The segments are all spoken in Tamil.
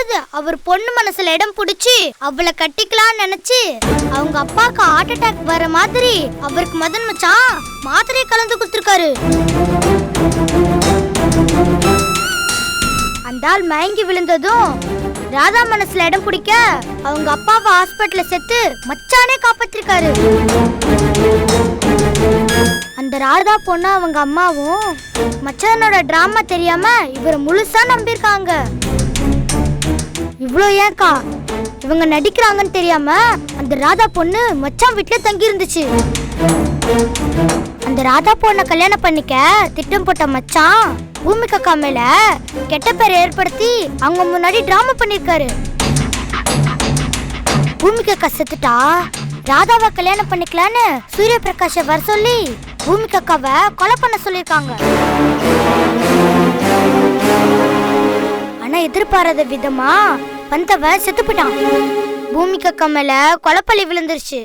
எப்படியாவது அவர் பொண்ணு மனசுல இடம் பிடிச்சி அவளை கட்டிக்கலாம்னு நினைச்சு அவங்க அப்பாவுக்கு ஹார்ட் அட்டாக் வர மாதிரி அவருக்கு மதன் மச்சான் மாத்திரையை கலந்து கொடுத்துருக்காரு. அந்த ஆள் மயங்கி விழுந்ததும் ராதா மனசுல இடம் பிடிக்க அவங்க அப்பாவை ஹாஸ்பிட்டல்ல சேர்த்து மச்சானே காப்பாத்திருக்காரு. அந்த ராதா பொண்ணு அவங்க அம்மாவும் மச்சானோட டிராமா தெரியாம இவரை முழுசா நம்பியிருக்காங்க. இவ்வளோ ஏக்கா இவங்க நடிக்கிறாங்கன்னு தெரியாம அந்த ராதா பொண்ணு மச்சான் வீட்டுல தங்கி இருந்துச்சு. அந்த ராதா பொண்ணை கல்யாணம் பண்ணிக்க திட்டம் போட்ட மச்சான் பூமிகா அக்கா மேல கெட்ட பேர் ஏற்படுத்தி அவங்க முன்னாடி டிராமா பண்ணிருக்காரு. பூமிகா அக்கா செத்துட்டா ராதாவை கல்யாணம் பண்ணிக்கலான்னு சூரிய பிரகாஷ வர சொல்லி பூமிகா அக்காவை கொலை பண்ண சொல்லிருக்காங்க. ஆனா எதிர்பாராத விதமா வந்தவன் செத்து போயிட்டான். பூமிகா அக்கா மேல கொலைப்பள்ளி விழுந்துருச்சு.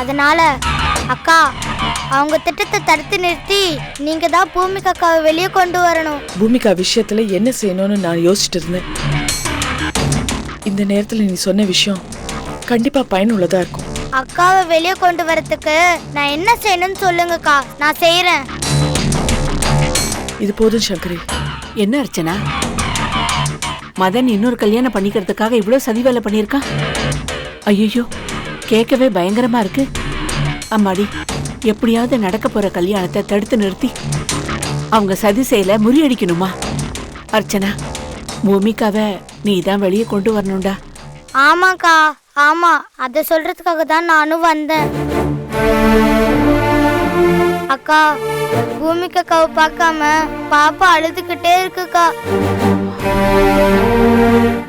அதனால அக்கா அவங்க திட்டத்தை தடுத்து நிறுத்தி நீங்க தான் பூமிகா அக்காவை வெளியே கொண்டு வரணும். பூமிகா விஷயத்துல என்ன செய்யணும்னு நான் யோசிச்சுட்டு இருந்தேன். இந்த நேரத்துல நீ சொன்ன விஷயம் கண்டிப்பா பயனுள்ளதா இருக்கும். அக்காவை வெளியே கொண்டு வரதுக்கு நான் என்ன செய்யணும்னு சொல்லுங்கக்கா, நான் செய்யறேன். இது போதும் சங்கரி. என்ன அர்ச்சனா, மதன் இன்னொரு கல்யாணம் பண்ணிக்கிறதுக்காக இவ்வளவு சதி வேலை பண்ணியிருக்கான்? ஐயோ, கேட்கவே பயங்கரமா இருக்கு. அம்மாடி, எப்படியாவது நடக்க போற கல்யாணத்தை தடுத்து நிறுத்தி அவங்க சதி செயல முறியடிக்கணுமா? அர்ச்சனா, பூமிகாவை நீ தான் வெளியே கொண்டு வரணும்டா. ஆமாக்கா, ஆமா, அதை சொல்றதுக்காக தான் நானும் வந்தேன். அக்கா, பூமிகா அக்காவை பார்க்காம பாப்பா அழுதுகிட்டே இருக்குக்கா.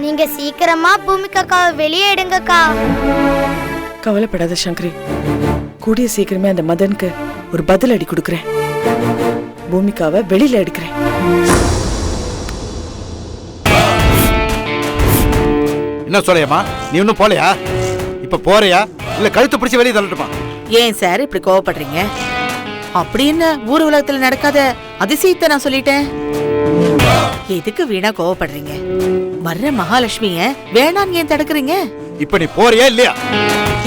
நீங்க சீக்கிரமா பூமிகா அக்காவை வெளியே எடுங்கக்கா. கவலைப்படாத சங்கரி, கூடிய சீக்கிரமே அந்த மதனுக்கு ஒரு பதில் அடி கொடுக்குறேன். பூமிகாவை வெளியில எடுக்கிறேன். என்ன சொல்லையம்மா, நீ இன்னும் போலையா? இப்ப போறியா இல்ல கழுத்து பிடிச்சி வெளியே தள்ளட்டுமா? ஏன் சார் இப்படி கோவப்படுறீங்க? அப்படி என்ன ஊர் உலகத்துல நடக்காத அதிசயத்தை நான் சொல்லிட்டேன். எதுக்கு வீணா கோவப்படுறீங்க? வர்ற மகாலட்சுமிய வேணான்னு ஏன் தடுக்கிறீங்க? இப்ப நீ போறியா இல்லையா?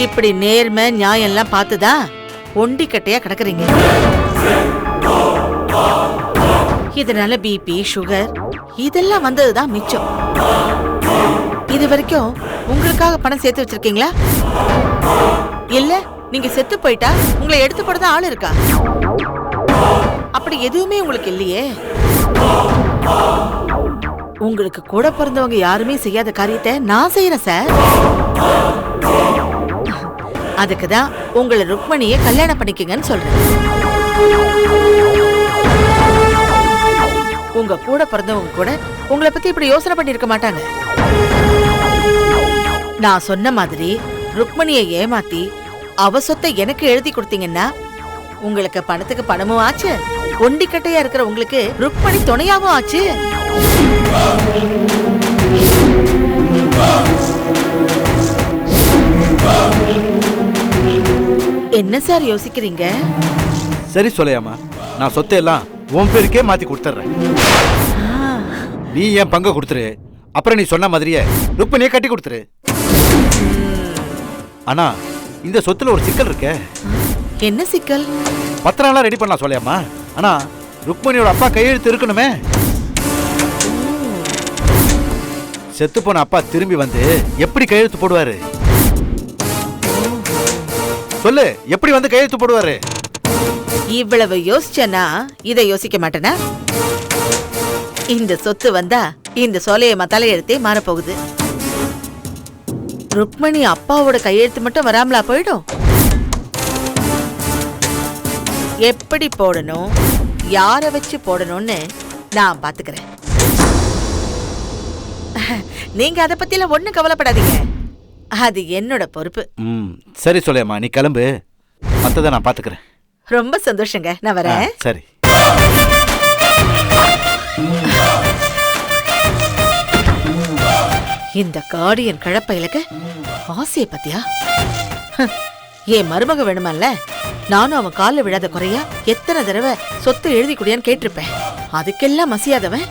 இப்படி நேர்மை நியாயம் எல்லாம் பார்த்துதான் ஒண்டி கட்டையா கிடக்குறீங்க. இதனால பிபி சுகர் இதெல்லாம் வந்ததுதான் மிச்சம். இது வரைக்கும் உங்களுக்காக பணம் சேர்த்து வச்சிருக்கீங்களா? இல்ல நீங்க செத்து போயிட்டா உங்களை எடுத்து போடதான் ஆள் இருக்கா? அப்படி எதுவுமே உங்களுக்கு இல்லையே. உங்களுக்கு கூட பிறந்தவங்க யாருமே செய்யாத காரியத்தை நான் செய்யறேன் சார். அதுக்குதான் உங்களை ருக்மணியை கல்யாணம் பண்ணிக்கங்கன்னு சொல்றேன். உங்க கூட பிறந்தவங்க கூட உங்களை பத்தி இப்படி யோசனை பண்ணிருக்க மாட்டாங்க. நான் சொன்ன மாதிரி ருக்மணியை ஏமாத்தி அவ சொத்தை எனக்கு எழுதி கொடுத்தீங்கன்னா உங்களுக்கு பணத்துக்கு பணமும் ஆச்சு, ஒண்டிக்கட்டையா இருக்கிற உங்களுக்கு ருக்மணி துணையாவும் ஆச்சு. என்ன சார் யோசிக்கிறீங்க? சரி சொல்லையாமா, நான் சொத்தை எல்லாம் உன் பேருக்கே மாத்தி கொடுத்துறேன். நீ என் பங்க கொடுத்துரு, அப்புறம் நீ சொன்ன மாதிரியே ருக்மணியை கட்டி கொடுத்துரு. ஆனா இந்த சொத்துல ஒரு சிக்கல் இருக்கு. என்ன சிக்கல்? பத்திரம் எல்லாம் ரெடி பண்ணலாம் சொல்லையாமா, ஆனா ருக்மணியோட அப்பா கையெழுத்து இருக்கணுமே. செத்து போன அப்பா திரும்பி வந்து எப்படி கையெழுத்து போடுவாரு? சொல்லு, எப்படி வந்து கையெழுத்து போடுவாரு? இவ்வளவு யோசிச்சனா இதை யோசிக்க மாட்டேனா? இந்த சொத்து வந்தா இந்த சோலைய தலையெழுத்தே மாறப்போகுது. ருக்மணி அப்பாவோட கையெழுத்து மட்டும் வராமலா போயிடும்? எப்படி போடணும், யார வச்சு போடணும்னு நான் பாத்துக்கிறேன். நீங்க அத பத்தில ஒண்ணும் கவலைப்படாதீங்க, அது என்னோட பொறுப்பு. சரி சொல்லையம்மா, நீ கிளம்பு, மத்தத நான் பாத்துக்கிறேன். ரொம்ப சந்தோஷங்க, நான் வரேன். சரி. இந்த காடியன் கழப்பையிலக்கு ஆசைய பத்தியா? என் மருமக வேணுமல்ல, நானும் அவன் காலில் விழாத குறையா எத்தனை தடவை சொத்தை எழுதி குடியான்னு கேட்டிருப்பேன். அதுக்கெல்லாம் மசியாதவன்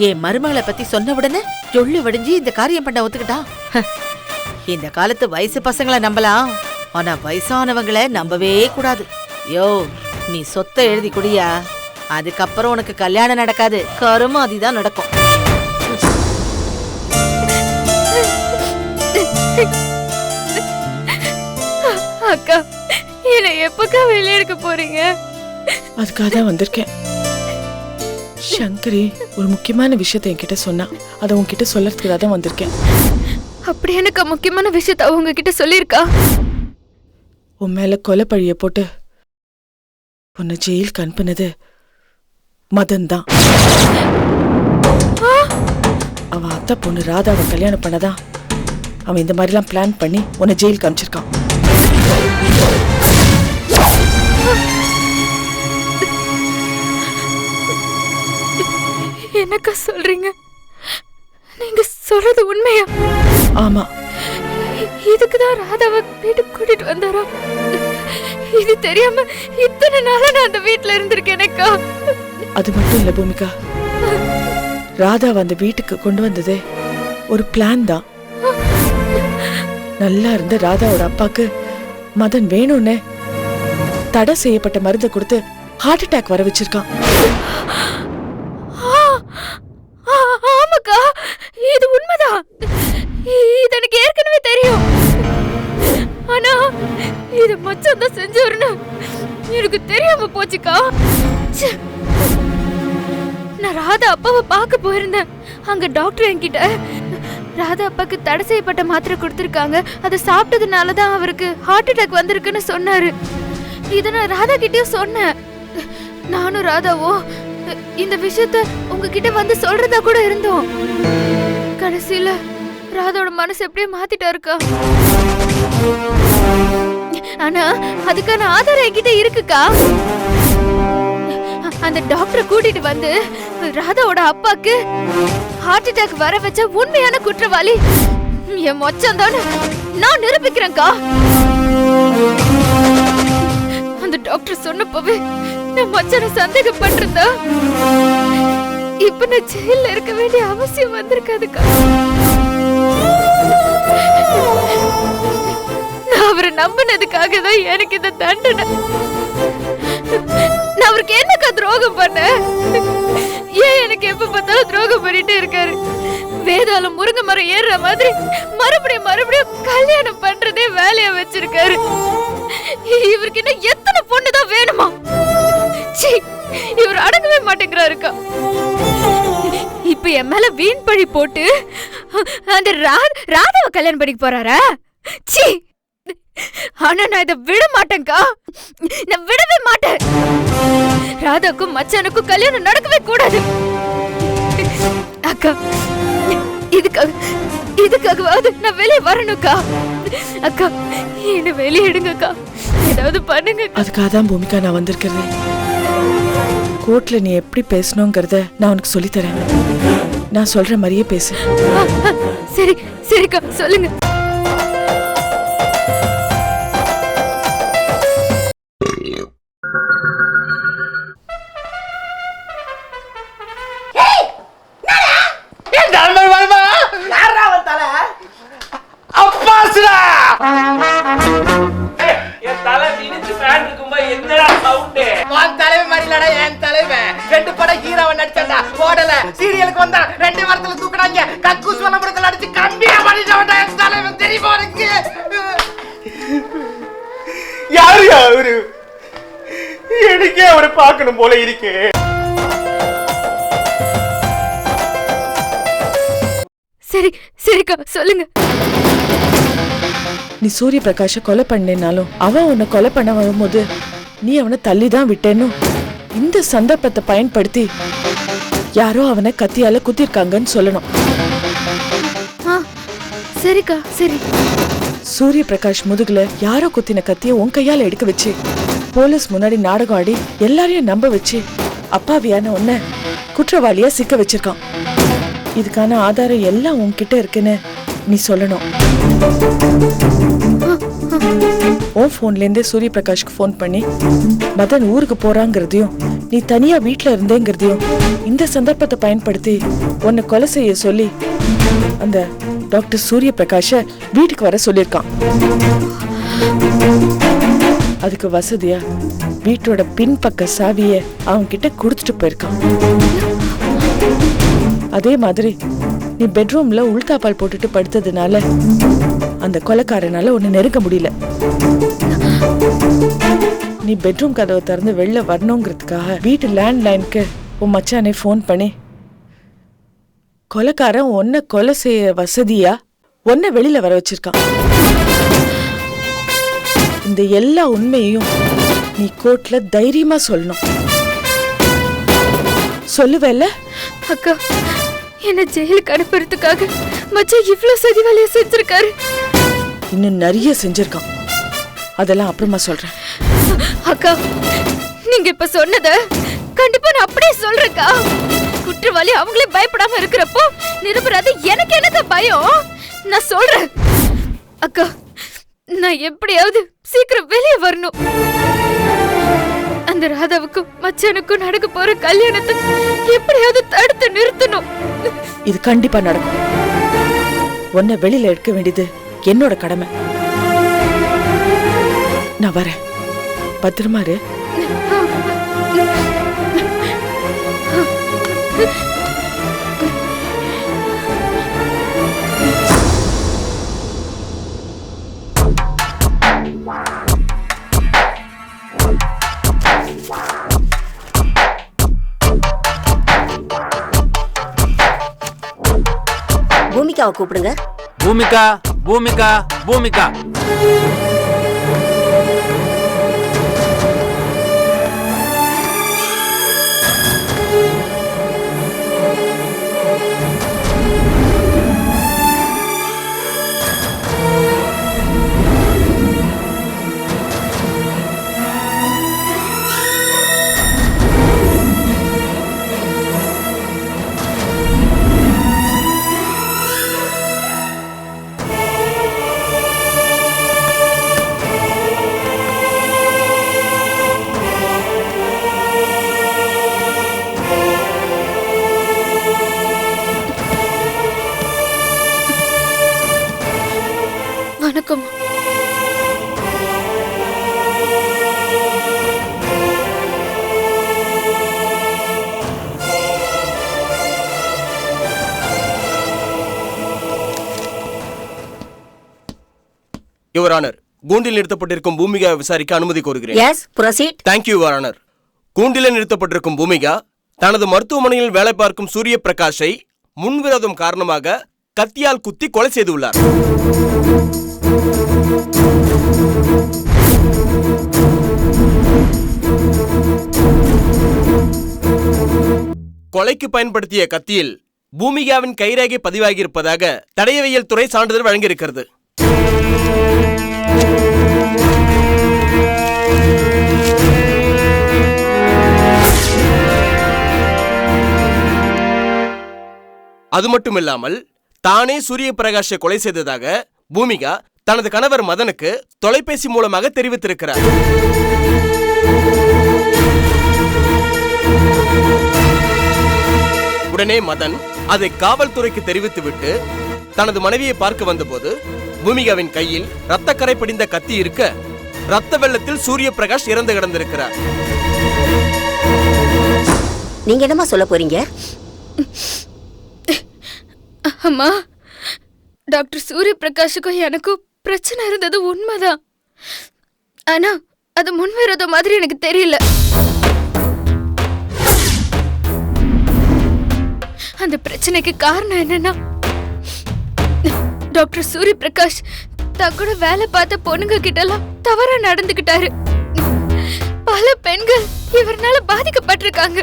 என் மருமகளை பத்தி சொன்ன உடனே சொல்லு வடிஞ்சு இந்த காரியம் பண்ண ஒத்துக்கிட்டா. இந்த காலத்து வயசு பசங்களை நம்பலாம், ஆனா வயசானவங்களை நம்பவே கூடாது. யோ, நீ சொத்தை எழுதி குடியா, அதுக்கப்புறம் உனக்கு கல்யாணம் நடக்காது, கருமாதி தான் நடக்கும். அக்கா, என்ன எப்பக்கா வெளியே எடுக்க போறீங்க? அதுக்காக தான் வந்திருக்கேன். சங்கரி ஒரு முக்கியமான விஷயத்தை என்கிட்ட சொன்னா, அதை உன்கிட்ட சொல்லறதுக்காக தான் வந்திருக்கேன். அப்படி எனக்கு முக்கியமான விஷயத்த உங்ககிட்ட சொல்லியிருக்கா? உன் மேல கொலை பழிய போட்டு உன்னை ஜெயிலுக்கு அனுப்புனது மதன் தான். அவன் அத்தை பொண்ணு ராதாவை கல்யாணம் பண்ணதான் அவன் இந்த மாதிரிலாம் பிளான் பண்ணி உன்னை ஜெயிலுக்கு அனுப்பிச்சிருக்கான். என்னக்கா சொல்றீங்க? நீங்க சொல்றது உண்மையா? ஆமா. இதுக்குதான் ராதாவை வீட்டுக்கு கூட்டிட்டு வந்தாரா? இது தெரியாம இத்தனை நாளா நான் அந்த வீட்டுல இருந்திருக்கேனேக்கா. அது மட்டும் இல்ல பூமிகா, ராதாவை அந்த வீட்டுக்கு கொண்டு வந்ததே ஒரு பிளான் தான். நல்லா இருந்த ராதாவோட அப்பாக்கு மதன் வேணும்னு தடை செய்யப்பட்ட மருந்தை கொடுத்து ஹார்ட் அட்டாக் வர வச்சிருக்கான். ஆமாக்கா, இது உண்மைதான். இது எனக்கு ஏற்கனவே தெரியும். ஆனா இது மச்சான் தான் செஞ்சவர்னு எனக்கு தெரியாம போச்சுக்கா. நான் ராதா அப்பாவை பார்க்க போயிருந்தேன். அங்க டாக்டர் என்கிட்ட ராதா அப்பாக்கு தடை செய்யப்பட்ட மாத்திரை கொடுத்திருக்காங்க, அதை சாப்பிட்டதுனாலதான் அவருக்கு ஹார்ட் அட்டாக் வந்திருக்குன்னு சொன்னாரு. இத நான் ராதா கிட்டயும் சொன்னேன். நானும் ராதாவும் இந்த விஷயத்த உங்ககிட்ட வந்து சொல்றதா கூட இருந்தோம். கடைசியில ராதாவோட மனசு எப்படியே மாத்திட்டாருக்கா. ஆனா அதுக்கான ஆதாரம் என்கிட்ட இருக்குக்கா. அந்த டாக்டரை கூட்டிட்டு வந்து ராதாவோட அப்பாக்கு ஹார்ட் அட்டாக் வர வச்ச உண்மையான குற்றவாளி என் மச்சான் தானே நான் நிரூபிக்கிறேன்க்கா. அந்த டாக்டர் சொன்னப்பவே நான் மச்சான சந்தேகப்பட்டிருந்தா இப்ப நான் ஜெயில இருக்க வேண்டிய அவசியம் வந்திருக்காதுக்கா. நான் அவரை நம்பினதுக்காக தான் எனக்கு இந்த தண்டனை. நான் அவருக்கு என்னக்கா துரோகம் பண்ண? ஏன் எனக்கு எப்ப பார்த்தாலும் துரோகம் பண்ணிட்டே இருக்காரு? வேதாளம் முருங்கை மரம் ஏறுற மாதிரி மறுபடியும் கல்யாணம் பண்றதே வேலையா வச்சிருக்காரு. இவருக்கு இன்னும் எத்தனை பொண்ணுதான் வேணுமா? இவர் அடங்கவே மாட்டேங்கிறாருக்கா. இப்ப என் மேல வீண் பழி போட்டு அந்த ராதாவை கல்யாணம் பண்ணிக்க போறாரா? சீ! ஆனா நான் இதை விட மாட்டேன்க்கா. நான் விடவே மாட்டேன். ராதாக்கும் மச்சானுக்கும் கல்யாணம் நடக்கவே கூடாது. அக்கா, இதுக்காகவாவது நான் வெளியே வரணும்க்கா. அக்கா, என்ன வெளியே எடுங்கக்கா. ஏதாவது பண்ணுங்க. அதுக்காக தான் பூமிகா நான் வந்திருக்கிறேன். கோர்ட்ல நீ எப்படி பேசணுங்கிறத நான் உனக்கு சொல்லித்தரேன். நான் சொல்ற மாதிரியே பேசு. சரி சரிக்கா, சொல்லுங்க. எனக்கே அவரை பார்க்கணும் போல இருக்கு. சரி சரிக்கா, சொல்லுங்க. நீ சூரிய பிரகாஷ கொலை பண்ணேனாலும் அவன் உன்னை கொலை பண்ண வரும்போது நீ அவனை தள்ளிதான் விட்டேன்னு இந்த சந்தர்ப்பத்தை பயன்படுத்தி யாரோ அவனை கத்தியால குத்திருக்காங்கன்னு சொல்லணும். சரிக்கா, சரி. சூரிய பிரகாஷ் முதுகுல யாரோ குத்தின கத்திய உன் கையால எடுக்க வச்சு போலீஸ் முன்னாடி நாடகம் ஆடி எல்லாரையும் நம்ப வச்சு அப்பாவியான உன்னை குற்றவாளியா சிக்க வச்சிருக்கான். இதுக்கான ஆதாரம் எல்லாம் உன்கிட்ட இருக்குன்னு நீ சொல்லணும். உன் போன்லேருந்தே சூரிய பிரகாஷ்க்கு ஃபோன் பண்ணி மதன் ஊருக்கு போறாங்கிறதையும் நீ தனியா வீட்டுல இருந்தேங்கிறதையும் இந்த சந்தர்ப்பத்தை பயன்படுத்தி உன்னை கொலை செய்ய சொல்லி அந்த டாக்டர் சூரிய பிரகாஷ வீட்டுக்கு வர சொல்லியிருக்கான். அதுக்கு வசதியா வீட்டோட பின்பக்க சாவிய அவங்க கிட்ட கொடுத்துட்டு போயிருக்கான். அதே மாதிரி நீ பெட்ரூம்ல உள்தாப்பால் போட்டுட்டு படுத்ததுனால அந்த கொலைக்காரனால உன்னை நெருங்க முடியல. நீ பெட்ரூம் கதவை திறந்து வெளில வரணுங்கிறதுக்காக வீட்டு லேண்ட்லைனுக்கு உன் மச்சானே ஃபோன் பண்ணி கொலைக்காரன் உன்னை கொலை செய்ய வசதியா உன்னை வெளியில வர வச்சிருக்கான். இந்த எல்லா உண்மையையும் நீ கோர்ட்ல தைரியமா சொல்லணும். சொல்லுவேல்ல? அக்கா, என்ன ஜெயிலுக்கு அனுப்புறதுக்காக மச்சான் இவ்ளோ சதி வேலையை செஞ்சிருக்காரு. இன்னும் நிறைய செஞ்சிருக்கான். அதெல்லாம் அப்புறமா சொல்றேன். அக்கா, நீங்க இப்ப சொன்னத கண்டிப்பா நான் அப்படியே சொல்றேன்க்கா. குற்றவாளி அவங்களே பயப்படாம இருக்கிறப்போ நிரபராதி எனக்கு என்னக்கா பயம்? நான் சொல்றேன் அக்கா, நான் எப்படியாவது சீக்கிரம் வெளியே வரணும். அந்த ராதாவுக்கும் மச்சானுக்கும் நடக்க போற கல்யாணத்தை எப்படியாவது தடுத்து நிறுத்தணும். இது கண்டிப்பா நடக்கும். உன்னை வெளியில எடுக்க வேண்டியது என்னோட கடமை. நான் வரேன். பத்திரமா இரு. பூமிகாவை கூப்பிடுங்க. பூமிகா, பூமிகா, பூமிகா. வணக்கம். யுவர் ஆனர், கூண்டில் நிறுத்தப்பட்டிருக்கும் பூமிகா விசாரிக்க அனுமதி கோருகிறேன். Yes, proceed. Thank you your honour. கூண்டில் நிறுத்தப்பட்டிருக்கும் பூமிகா தனது மருத்துவமனையில் வேலை பார்க்கும் சூரிய பிரகாஷை முன்விரோதம் காரணமாக கத்தியால் குத்தி கொலை செய்துள்ளார். கொலைக்கு பயன்படுத்திய கத்தியில் பூமிகாவின் கைரேகை பதிவாகியிருப்பதாக தடயவியல் துறை சான்றிதழ் வழங்கியிருக்கிறது. அது மட்டுமில்லாமல் தானே சூரிய பிரகாஷை கொலை செய்ததாக பூமிகா தனது கணவர் மதனுக்கு தொலைபேசி மூலமாக தெரிவித்திருக்கிறார். உடனே மதன் அதை காவல்துறைக்கு தெரிவித்துவிட்டு தனது மனைவியை பார்க்க வந்தபோது பூமிகாவின் கையில் ரத்தக்கரை படிந்த கத்தி இருக்க ரத்த வெள்ளத்தில் சூரிய பிரகாஷ் இறந்து கிடந்திருக்கிறார். நீங்க என்னமா சொல்ல போறீங்க? அம்மா, டாக்டர் சூரிய பிரகாஷுக்கும் எனக்கும் பிரச்சனை இருந்தது உண்மைதான். ஆனா அது முன்வரத மாதிரி எனக்கு தெரியல. அந்த பிரச்சனைக்கு காரணம் என்னன்னா, டாக்டர் சூரிய பிரகாஷ் தக்கூட வேலை பார்த்த பொண்ணுங்க கிட்ட எல்லாம் தவறா நடந்துகிட்டாரு. பல பெண்கள் இவர்னால பாதிக்கப்பட்டிருக்காங்க.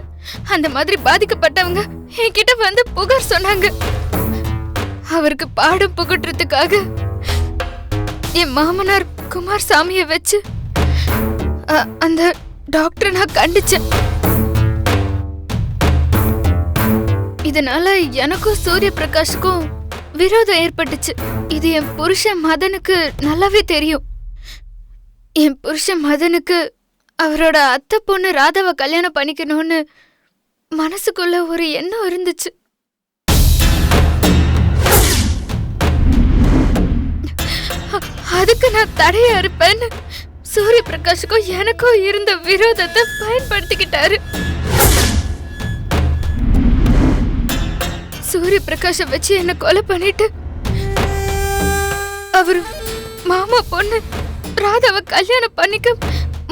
அந்த மாதிரி பாதிக்கப்பட்டவங்க என்கிட்ட வந்து புகார் சொன்னாங்க. அவருக்கு பாடம் புகட்டுறதுக்காக என் மாமனார் குமார் சாமியை வச்சு அந்த டாக்டரை நான் கண்டிச்சேன். இதனால எனக்கும் சூரிய பிரகாஷுக்கும் விரோதம் ஏற்பட்டுச்சு. இது என் புருஷன் மதனுக்கு நல்லாவே தெரியும். என் புருஷன் மதனுக்கு அவரோட அத்தை பொண்ணு ராதாவை கல்யாணம் பண்ணிக்கணும்னு மனசுக்குள்ள ஒரு எண்ணம் இருந்துச்சு. அதுக்கு நான் தடையா இருப்பேன்னு சூரிய பிரகாஷுக்கும் எனக்கும் இருந்த விரோதத்தை பயன்படுத்திக்கிட்டாரு. சூரிய பிரகாஷ வச்சு என்ன கொலை பண்ணிட்டு அவரு மாமா பொண்ணு ராதாவை கல்யாணம் பண்ணிக்க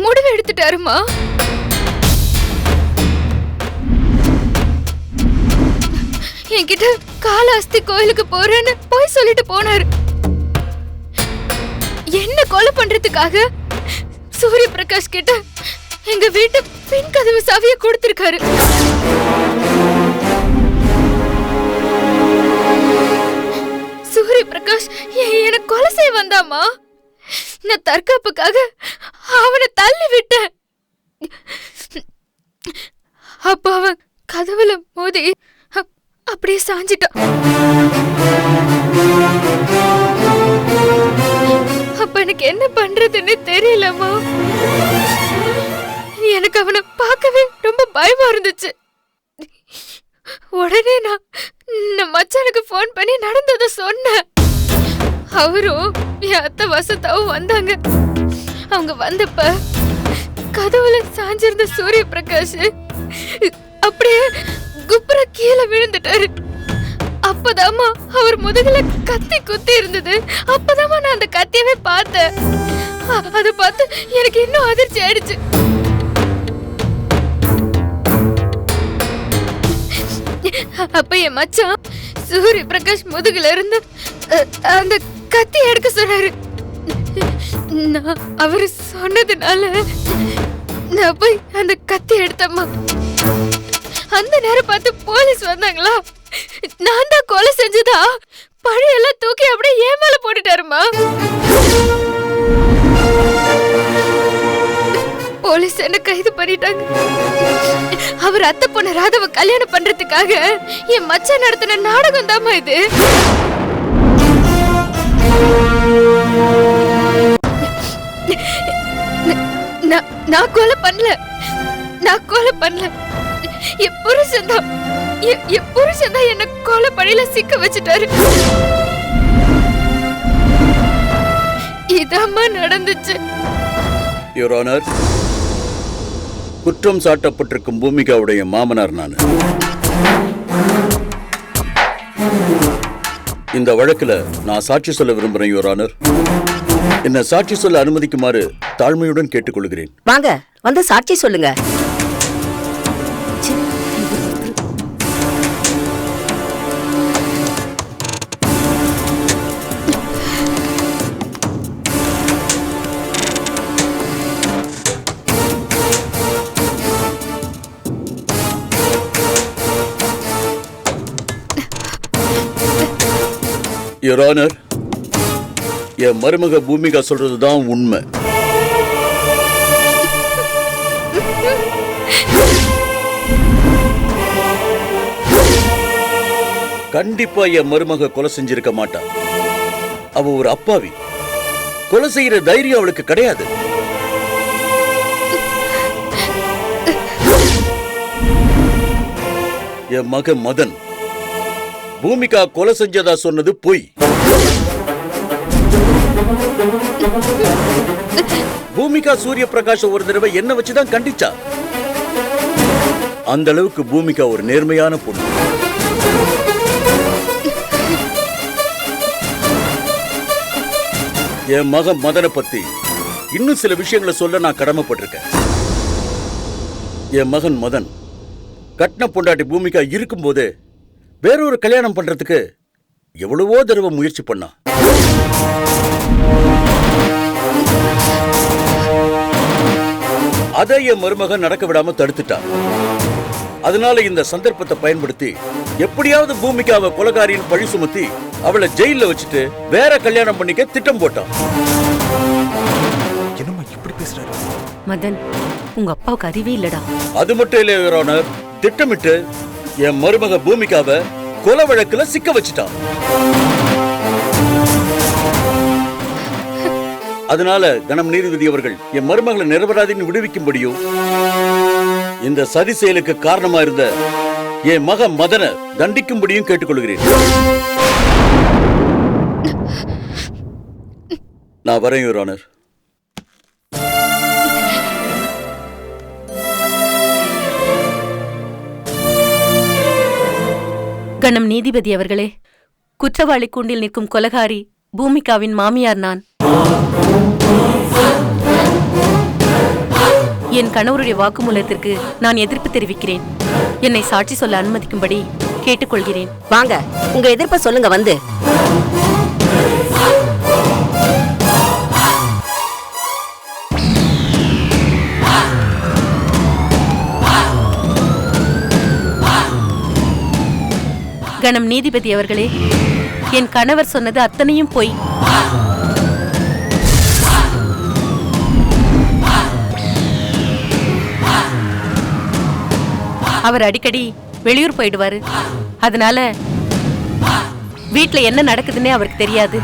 முடிவு எடுத்துட்டாருமா. என்கிட்ட காலாஸ்தி கோயிலுக்கு போறேன்னு போய் சொல்லிட்டு போனாரு. என்ன கொலை பண்றதுக்காக சூரிய பிரகாஷ் கிட்ட எங்க வீட்டு பின் கதவு சாவியை கொடுத்திருக்காரு. சூரிய பிரகாஷ் என்ன கொலை செய்ய வந்தாமா. நான் தற்காப்புக்காக அவனை தள்ளி விட்டேன். அப்ப அவன் கதவுல மோதி அப்படியே சாஞ்சிட்டான். அப்ப எனக்கு என்ன பண்றதுன்னு தெரியலம்மா. எனக்கு அவனை பார்க்கவே ரொம்ப பயமா இருந்துச்சு. உடனே நான் மச்சானுக்கு போன் பண்ணி நடந்ததை சொன்னேன். அவரும் என் அத்தை வசந்தாவும் வந்தாங்க. அவங்க வந்தப்ப கதவுல சாஞ்சிருந்த சூரிய பிரகாஷ் அப்படியே குப்புற கீழே விழுந்துட்டாரு. அப்பதாமா அவர் முதுகுல கத்தி குத்தி இருந்தது. அப்பதாமா நான் அந்த கத்தியவே பார்த்தேன். அதை பார்த்து எனக்கு இன்னும் அதிர்ச்சி ஆயிடுச்சு. அப்ப என் மச்சான் சூரிய பிரகாஷ் முதுகுல இருந்து அந்த கத்தி எடுக்க சொன்னாரு. நான் அவரு சொன்னதுனால நான் போய் அந்த கத்தி எடுத்தம்மா. அந்த நேரம் பார்த்து போலீஸ் வந்தாங்களா. நான் தான் கொலை செஞ்சதா பழையெல்லாம் தூக்கி அப்படியே ஏன் மேல போட்டுட்டாருமா. போலீஸ் என்ன கைது பண்ணிட்டாங்க. அவர் அத்தை பொண்ணு ராதாவை கல்யாணம் பண்றதுக்காக என் மச்சான் நடத்தின நாடகம் தாமா இது. நான் கொலை பண்ணல. என் புருஷன் தான் என்ன கொலை பழியில சிக்க வச்சுட்டாரு. இதாம்மா நடந்துச்சு. யுவர் ஆனர், குற்றம் சாட்டப்பட்டிருக்கும் பூமிகாவுடைய மாமனார் நான். இந்த வழக்குல நான் சாட்சி சொல்ல விரும்புறேன் யுவர் ஆனர். என்ன சாட்சி சொல்ல அனுமதிக்குமாறு தாழ்மையுடன் கேட்டுக்கொள்கிறேன். வாங்க வந்து சாட்சி சொல்லுங்க. யுவர் ஆனர், என் மருமக பூமிகா சொல்றதுதான் உண்மை. கண்டிப்பா என் மருமக கொலை செஞ்சிருக்க மாட்டா. அவ ஒரு அப்பாவி. கொலை செய்யற தைரியம் அவளுக்கு கிடையாது. என் மகன் மதன் பூமிகா கொலை செஞ்சதா சொன்னது பொய். பூமிகா சூரிய பிரகாஷ் ஒரு தடவை என்ன வச்சுதான் கண்டிச்சா. அந்த அளவுக்கு பூமிகா ஒரு நேர்மையான பொண்ணு. என் மகன் மதனை பத்தி இன்னும் சில விஷயங்களை சொல்ல நான் கடமைப்பட்டிருக்கேன். என் மகன் மதன் கட்ன பொண்டாட்டி பூமிகா இருக்கும் போதே வேறொரு கல்யாணம் பண்றதுக்கு எவ்வளவோ தடவை முயற்சி பண்ணான். அதை என் மருமகன் நடக்க விடாம தடுத்துட்டான். அதனால இந்த சந்தர்ப்பத்தை பயன்படுத்தி எப்படியாவது பூமிகாவை கொலைகாரியின் பழி சுமத்தி அவளை ஜெயில வச்சுட்டு வேற கல்யாணம் பண்ணிக்க திட்டம் போட்டான். என்னம்மா இப்படி பேசுறாரு? மதன், உங்க அப்பாவுக்கு அறிவே இல்லடா. அது மட்டும் இல்ல யுவர் ஆனர், திட்டமிட்டு என் மருமக பூமிகாவை கொலை வழக்குல சிக்க வச்சுட்டான். அதனால கணம் நீதிபதி அவர்கள் என் மருமகளை நிரபராதின்னு விடுவிக்கும்படியும் இந்த சதி செயலுக்கு காரணமா இருந்த என் மக மதனை தண்டிக்கும்படியும் கேட்டுக்கொள்கிறேன். நான் வரேன் யுவர் ஆனர். கணம் நீதிபதி அவர்களே, குற்றவாளி கூண்டில் நிற்கும் கொலகாரி பூமிகாவின் மாமியார் நான். என் கணவருடைய வாக்குமூலத்திற்கு நான் எதிர்ப்பு தெரிவிக்கிறேன். என்னை சாட்சி சொல்ல அனுமதிக்கும்படி கேட்டுக்கொள்கிறேன். வாங்க, உங்க எதிர்ப்பை சொல்லுங்க வந்து. கணம் நீதிபதி அவர்களே, என் கணவர் சொன்னது அத்தனையும் பொய். அவர் அடிக்கடி வெளியூர் போயிடுவாரு. அதனால வீட்ல என்ன நடக்குதுன்னே அவருக்கு தெரியாது.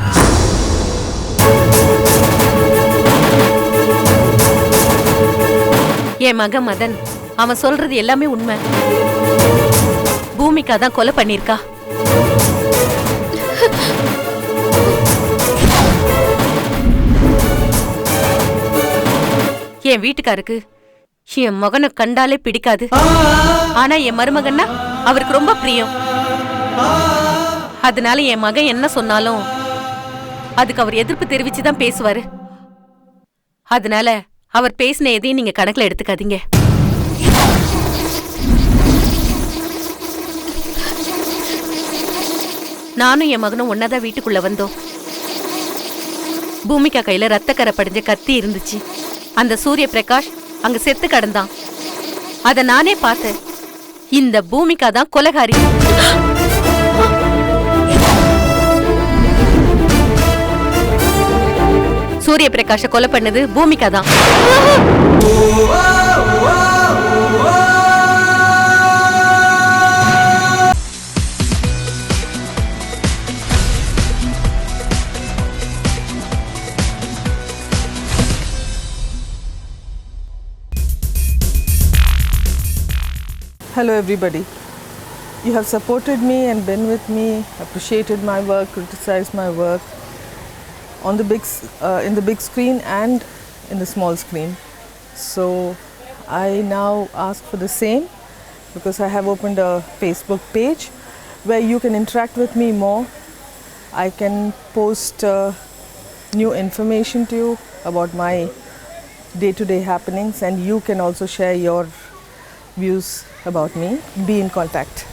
என் மகன் மதன் அவன் சொல்றது எல்லாமே உண்மை. பூமிகா தான் கொலை பண்ணிருக்கா. என் வீட்டுக்காருக்கு என் மகனை கண்டாலே பிடிக்காது. ஆனா என் மருமகன்னா அவருக்கு ரொம்ப பிரியம். அதனால என் மகன் என்ன சொன்னாலும் அதுக்கு அவர் எதிர்ப்பு தெரிவிச்சுதான் பேசுவாரு. அதனால அவர் பேசின எதையும் நீங்க கணக்குல எடுத்துக்காதீங்க. நானும் என் மகனும் ஒன்னாதான் வீட்டுக்குள்ள வந்தோம். பூமிகா கையில ரத்தக்கரை படிஞ்ச கத்தி இருந்துச்சு. அந்த சூரிய பிரகாஷ் அங்க செத்து கடந்தான். அத நானே பார்த்தேன். இந்த பூமிகா தான் கொலைகாரி. சூரிய பிரகாஷ கொலை பண்ணது பூமிகா தான். Hello everybody. You have supported me and been with me, appreciated my work, criticized my work on the in the big screen and in the small screen. So I now ask for the same because I have opened a Facebook page where you can interact with me more. I can post new information to you about my day-to-day happenings, and you can also share your views about me. Be in contact.